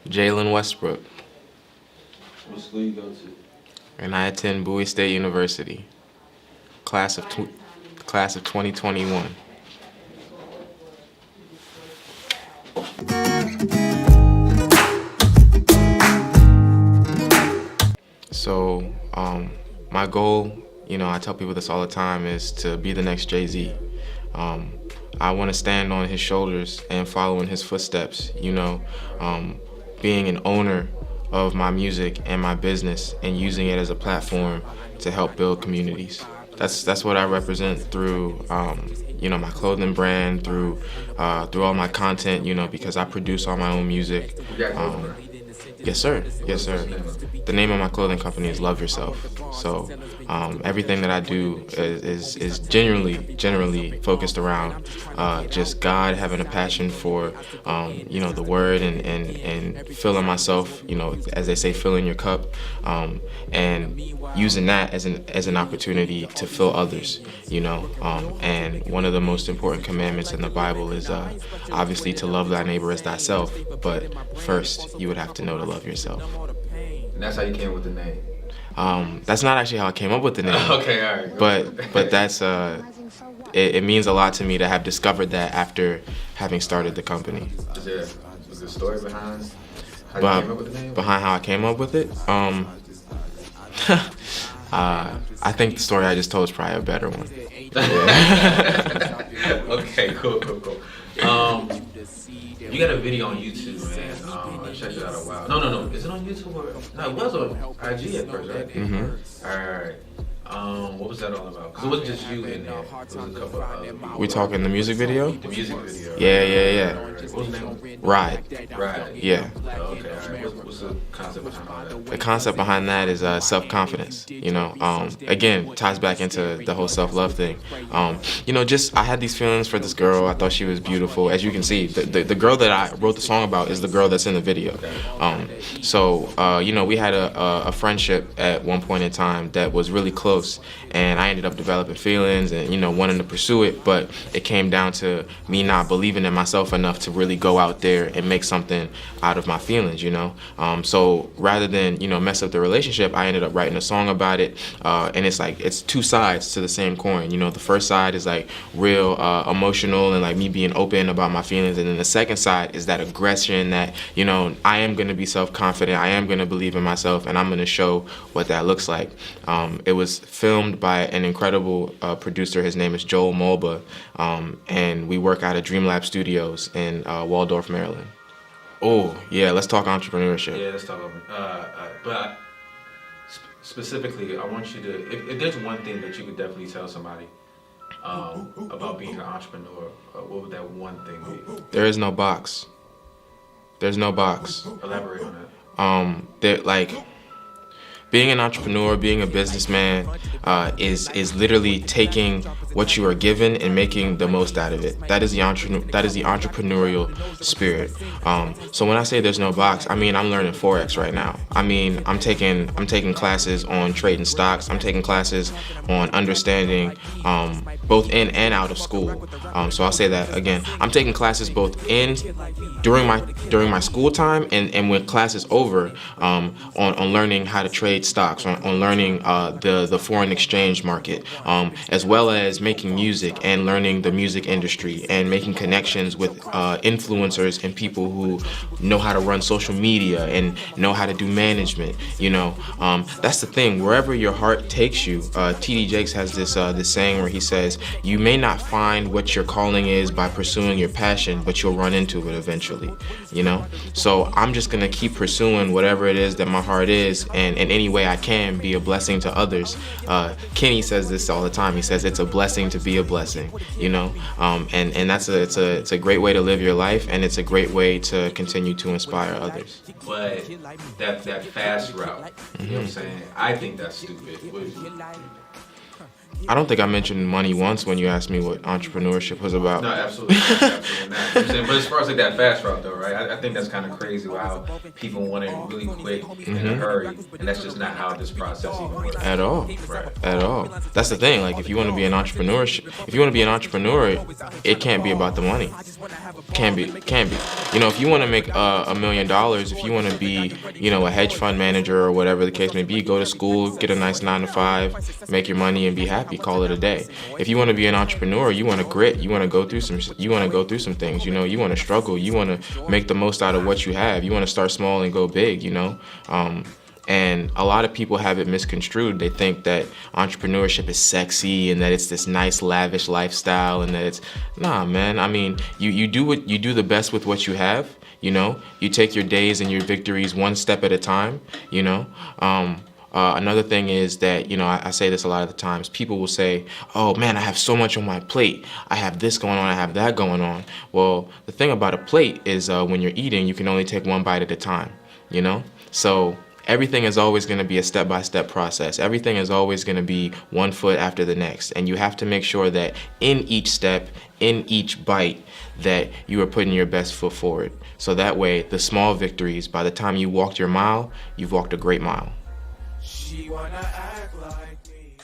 Jaelin Westbrook, What school you go to? and I attend Bowie State University, class of 2021. So, my goal, I tell people this all the time, is to be the next Jay-Z. I want to stand on his shoulders and follow in his footsteps, being an owner of my music and my business and using it as a platform to help build communities. That's what I represent through, my clothing brand, through all my content, because I produce all my own music. Yes, sir. Yes, sir. The name of my clothing company is Love Yourself. So everything that I do is generally focused around just God, having a passion for, the Word and filling myself, as they say, filling your cup, and using that as an opportunity to fill others, and one of the most important commandments in the Bible is obviously to love thy neighbor as thyself, but first you would have to know to love yourself. And that's how you came with the name. That's not actually how I came up with the name. Okay, all right. But that's it means a lot to me to have discovered that after having started the company. Was there a story behind how you came up with the name? Behind how I came up with it? I think the story I just told is probably a better one. Okay, cool. You got a video on YouTube, man. I checked it out a while. No. Is it on YouTube or no? It was on IG at first, right? Mm-hmm. All right. What was that all about? Because it wasn't just you in there. It was a couple of other people. We talking the music video? The music video. Yeah. What was the name? Ride. Yeah. Oh, okay, all right. What's the concept behind that? The concept behind that is self-confidence. Again, ties back into the whole self-love thing. Just I had these feelings for this girl. I thought she was beautiful. As you can see, the girl that I wrote the song about is the girl that's in the video. We had a friendship at one point in time that was really close, and I ended up developing feelings and wanting to pursue it, but it came down to me not believing in myself enough to really go out there and make something out of my feelings. So rather than mess up the relationship, I ended up writing a song about it, and it's two sides to the same coin. The first side is like real emotional and like me being open about my feelings, and then the second side is that aggression that I am going to be self-confident, I am going to believe in myself, and I'm going to show what that looks like. It was filmed by an incredible producer. His name is Joel Mulba, and we work out of Dreamlab Studios in Waldorf, Maryland. Oh, yeah, let's talk entrepreneurship. Yeah, let's talk but specifically, I want you to, if there's one thing that you could definitely tell somebody about being an entrepreneur, what would that one thing be? There is no box. There's no box. Elaborate on that. Being an entrepreneur, being a businessman, is literally taking what you are given and making the most out of it. That is the entrepreneurial spirit. So when I say there's no box, I mean I'm learning Forex right now. I mean I'm taking classes on trading stocks. I'm taking classes on understanding both in and out of school. So I'll say that again. I'm taking classes both during my school time and when class is over, on learning how to trade stocks, on learning the foreign exchange market, as well as making music and learning the music industry and making connections with influencers and people who know how to run social media and know how to do management. That's the thing. Wherever your heart takes you, T.D. Jakes has this saying where he says, "You may not find what your calling is by pursuing your passion, but you'll run into it eventually." So I'm just gonna keep pursuing whatever it is that my heart is, and in any way I can be a blessing to others. Kenny says this all the time. He says it's a blessing to be a blessing, and it's a great way to live your life, and it's a great way to continue to inspire others. But that fast route, you know what I'm saying? I think that's stupid. I don't think I mentioned money once when you asked me what entrepreneurship was about. No, absolutely, absolutely not. You know what I'm saying? But as far as like that fast route though, right? I think that's kind of crazy how people want it really quick in a hurry, and that's just not how this process even works. At all. Right. At all. That's the thing. Like, if you want to be an entrepreneur, it can't be about the money. Can be. You know, if you want to make $1 million, if you want to be, you know, a hedge fund manager or whatever the case may be, go to school, get a nice 9 to 5, make your money, and be happy. Call it a day. If you want to be an entrepreneur, you want to grit. You want to go through some things. You know, you want to struggle. You want to make the most out of what you have. You want to start small and go big. You know. And a lot of people have it misconstrued. They think that entrepreneurship is sexy and that it's this nice, lavish lifestyle, and that it's, nah, man. I mean, you do the best with what you have. You know, you take your days and your victories one step at a time. You know. Another thing is that, you know, I say this a lot of the times. People will say, oh man, I have so much on my plate. I have this going on, I have that going on. Well, the thing about a plate is when you're eating, you can only take one bite at a time, you know? So everything is always going to be a step-by-step process. Everything is always going to be one foot after the next. And you have to make sure that in each step, in each bite, that you are putting your best foot forward. So that way, the small victories, by the time you walked your mile, you've walked a great mile. She wanna act like me.